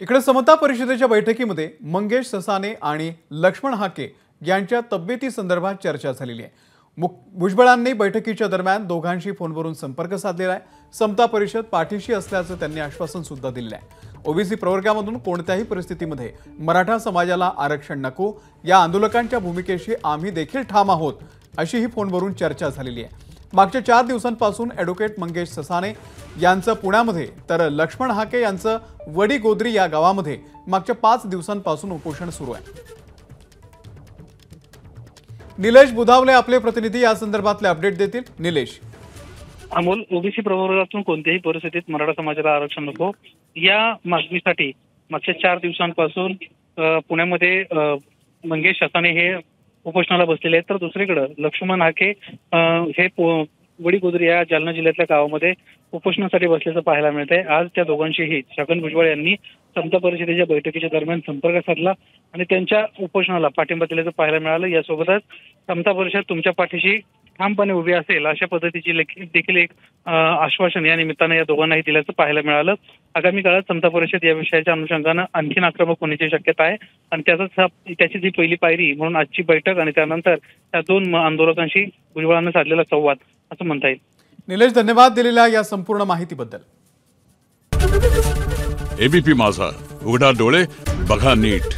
इकडे समता परिषदेच्या बैठकीमध्ये मंगेश ससाने आणि लक्ष्मण हाके यांच्या तब्येती संदर्भात चर्चा झालेली आहे। भुजबळांनी बैठकीच्या दरम्यान दोघांशी फोनवरून संपर्क साधलेला आहे। समता परिषद पाठीशी असल्याचं त्यांनी आश्वासन सुद्धा दिले आहे। ओबीसी प्रवर्गामधून कोणत्याही परिस्थितीमध्ये मराठा समाजाला आरक्षण नको या आंदोलकांच्या भूमिकेशी आम्ही देखील ठाम आहोत, अशी ही फोनवरून चर्चा झालेली आहे। मागच्या 4 दिवसांपासून ॲडव्होकेट मंगेश ससाने यांचं पुण्यामध्ये तर लक्ष्मण हाके यांचं वडीगोद्री या गावामध्ये मागच्या 5 दिवसांपासून उपोषण सुरू आहे। निलेश बुधावले आपले प्रतिनिधी या संदर्भातले अपडेट देतील। निलेश, अमोल, ओबीसी प्रवर्गातून कोणत्याही परिस्थितीत मराठा समाजाला आरक्षण नको या मागणीसाठी मागच्या 4 दिवसांपासून पुण्यामध्ये मंगेश ससाने हे उपोषणाला बसलेले आहेत, तर दुसरीकडे लक्ष्मण हाके हे वडीगोद्री या जालना जिल्ह्यातल्या गावामध्ये उपोषणासाठी बसल्याचं पाहायला मिळत आहे। आज त्या दोघांशीही छगन भुजबळ यांनी समता परिषदेच्या बैठकीच्या दरम्यान संपर्क साधला आणि त्यांच्या उपोषणाला पाठिंबा दिल्याचं पाहायला मिळालं। यासोबतच समता परिषद तुमच्या पाठीशी ठामपणे उभी असेल अशा पद्धतीची देखील एक आश्वासन या निमित्तानं या दोघांनाही दिल्याचं पाहायला मिळालं। आगामी काळात समता परिषद या विषयाच्या अनुषंगानं आणखीन आक्रमक होण्याची शक्यता आहे आणि त्याचीच ही पहिली पायरी म्हणून आजची बैठक आणि त्यानंतर त्या 2 आंदोलकांशी भुजबळांनी साधलेला संवाद असं म्हणता येईल। निलेश, धन्यवाद दिलेल्या या संपूर्ण माहितीबद्दल। एबीपी माझा, उघडा डोळे बघा नीट।